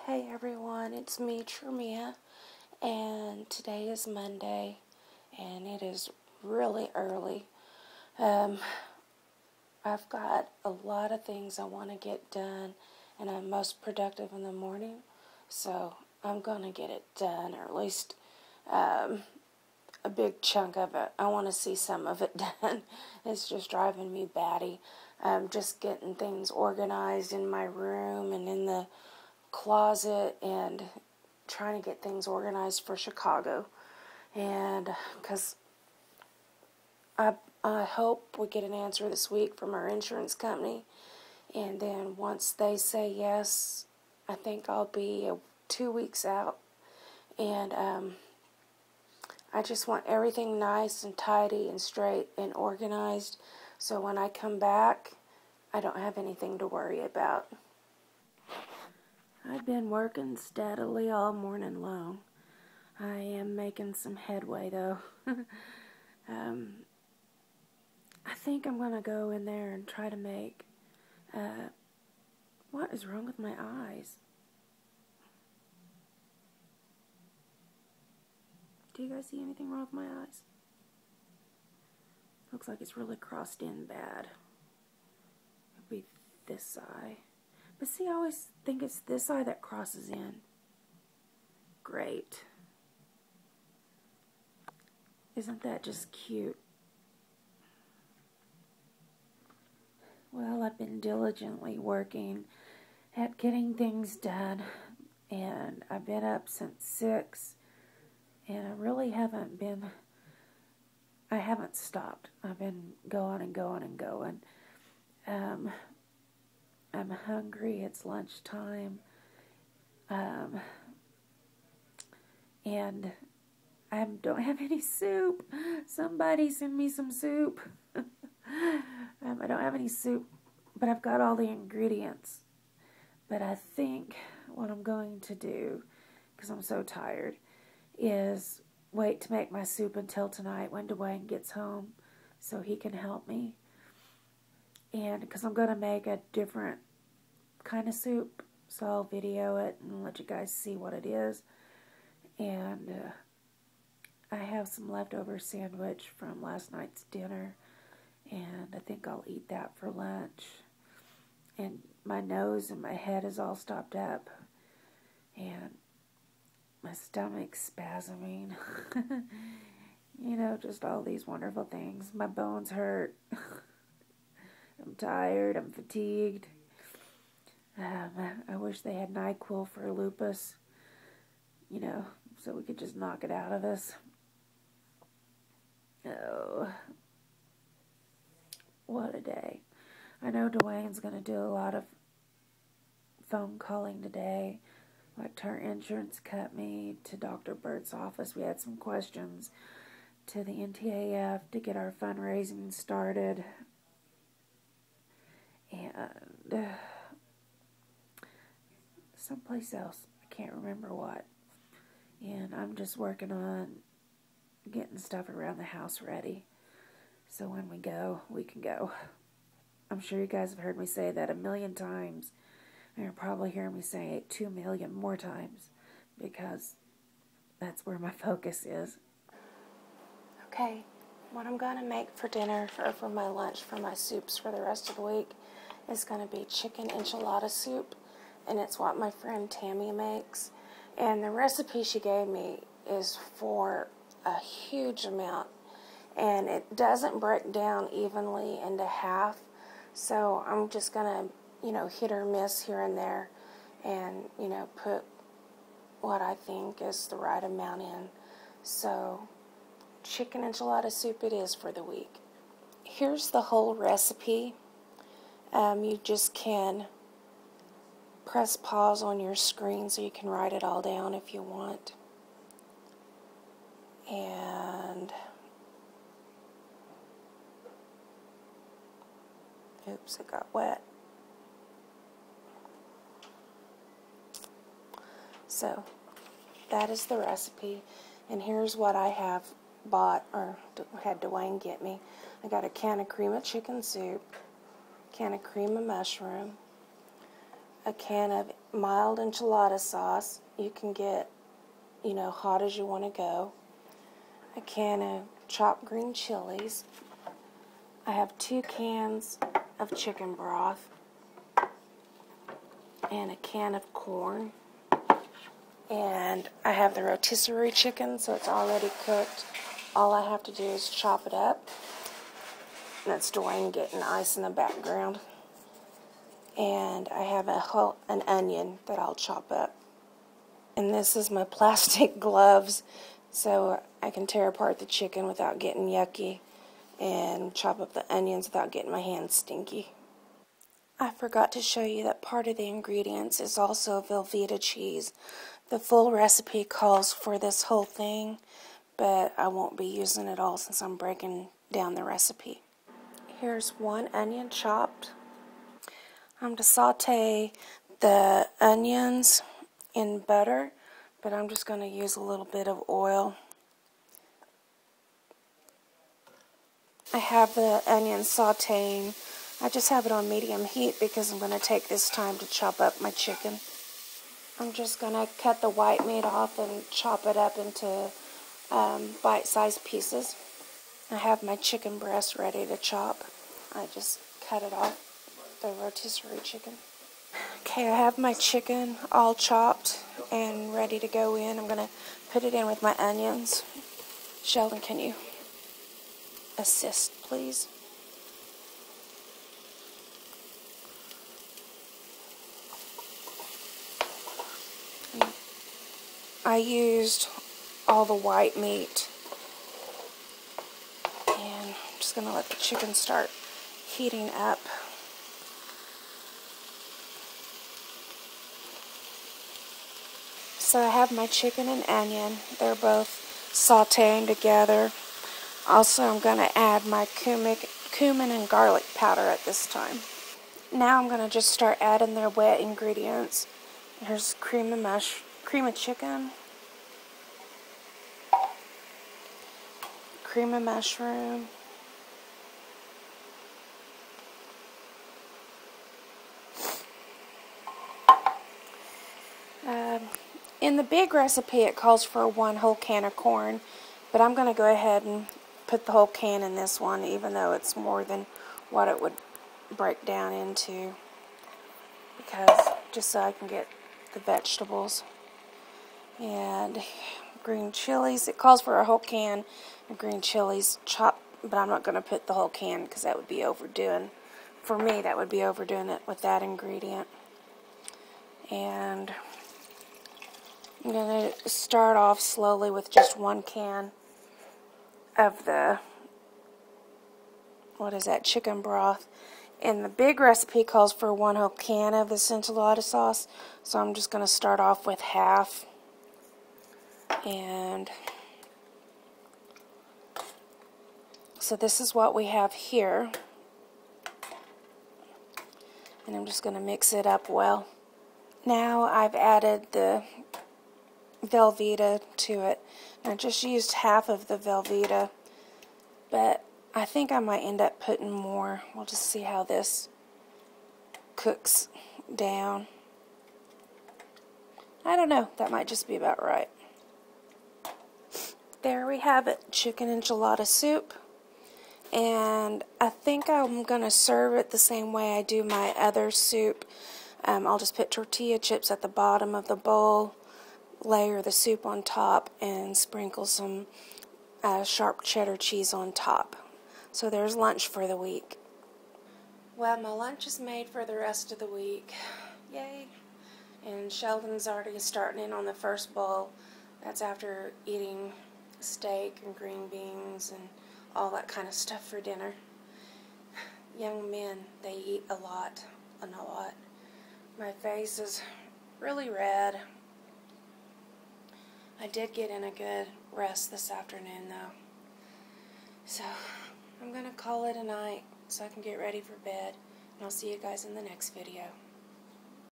Hey everyone, it's me, Tremia, and today is Monday, and it is really early. I've got a lot of things I want to get done, and I'm most productive in the morning, so I'm going to get it done, or at least a big chunk of it. I want to see some of it done. It's just driving me batty. Just getting things organized in my room and in the closet and trying to get things organized for Chicago. And because I hope we get an answer this week from our insurance company. And then once they say yes, I think I'll be 2 weeks out. And I just want everything nice and tidy and straight and organized, so when I come back, I don't have anything to worry about. I've been working steadily all morning long. I am making some headway, though. I think I'm going to go in there and try to make... what is wrong with my eyes? Do you guys see anything wrong with my eyes? Looks like it's really crossed in bad. It'll be this eye. But see, I always think it's this eye that crosses in. Great. Isn't that just cute? Well, I've been diligently working at getting things done, and I've been up since 6, and I really haven't stopped. I've been going and going and going. I'm hungry. It's lunchtime. And I don't have any soup. Somebody send me some soup. I don't have any soup, but I've got all the ingredients. But I think what I'm going to do, because I'm so tired, is wait to make my soup until tonight when Dwayne gets home so he can help me. And because I'm going to make a different kind of soup, so I'll video it and let you guys see what it is. And I have some leftover sandwich from last night's dinner, and I think I'll eat that for lunch. And my nose and my head is all stopped up, and my stomach's spasming. You know, just all these wonderful things. My bones hurt. I'm tired. I'm fatigued. I wish they had NyQuil for lupus, you know, so we could just knock it out of us. Oh, what a day. I know Dwayne's going to do a lot of phone calling today. Like, our insurance cut me to Dr. Bert's office. We had some questions to the NTAF to get our fundraising started. And someplace else. I can't remember what. And I'm just working on getting stuff around the house ready, so when we go, we can go. I'm sure you guys have heard me say that 1,000,000 times, and you'll probably hear me say it 2,000,000 more times, because that's where my focus is. Okay, what I'm going to make for dinner, or for my lunch, for my soups for the rest of the week, is going to be chicken enchilada soup, and it's what my friend Tammy makes. And the recipe she gave me is for a huge amount, and it doesn't break down evenly into half, so I'm just going to, hit or miss here and there, and, put what I think is the right amount in. So, chicken enchilada soup it is for the week. Here's the whole recipe. You just can press pause on your screen so you can write it all down if you want. And oops, it got wet. So that is the recipe, and here's what I have bought, or had Dwayne get me. I got a can of cream of chicken soup, can of cream of mushroom, a can of mild enchilada sauce. You can get, hot as you want to go. A can of chopped green chilies. I have 2 cans of chicken broth and a can of corn. And I have the rotisserie chicken, so it's already cooked. All I have to do is chop it up. That's Dwayne getting ice in the background. And I have an onion that I'll chop up. And this is my plastic gloves, so I can tear apart the chicken without getting yucky and chop up the onions without getting my hands stinky. I forgot to show you that part of the ingredients is also Velveeta cheese. The full recipe calls for this whole thing, but I won't be using it all since I'm breaking down the recipe. Here's 1 onion chopped. I'm going to saute the onions in butter, but I'm just going to use a little bit of oil. I have the onions sauteing. I just have it on medium heat because I'm going to take this time to chop up my chicken. I'm just going to cut the white meat off and chop it up into bite-sized pieces. I have my chicken breast ready to chop. I just cut it off, the rotisserie chicken. Okay, I have my chicken all chopped and ready to go in. I'm going to put it in with my onions. Sheldon, can you assist, please? I used all the white meat, and I'm just going to let the chicken start heating up. So I have my chicken and onion. They're both sauteing together. Also, I'm going to add my cumin and garlic powder at this time. Now I'm going to just start adding the wet ingredients. Here's cream of chicken, cream of mushroom, in the big recipe it calls for 1 whole can of corn, but I'm going to go ahead and put the whole can in this one, even though it's more than what it would break down into, because just so I can get the vegetables. And green chilies, it calls for a whole can of green chilies chopped, but I'm not going to put the whole can because that would be overdoing, for me that would be overdoing it with that ingredient. And I'm going to start off slowly with just 1 can of the, chicken broth. And the big recipe calls for 1 whole can of this enchilada sauce, so I'm just going to start off with half. And so this is what we have here. And I'm just going to mix it up well. Now I've added the Velveeta to it. I just used half of the Velveeta, but I think I might end up putting more. We'll just see how this cooks down. I don't know. That might just be about right. There we have it, chicken enchilada soup. And I think I'm going to serve it the same way I do my other soup. I'll just put tortilla chips at the bottom of the bowl, layer the soup on top, and sprinkle some sharp cheddar cheese on top. So there's lunch for the week. Well, my lunch is made for the rest of the week. Yay! And Sheldon's already starting in on the first bowl. That's after eating steak and green beans and all that kind of stuff for dinner. Young men, they eat a lot. My face is really red. I did get in a good rest this afternoon, though. So, I'm going to call it a night so I can get ready for bed. And I'll see you guys in the next video.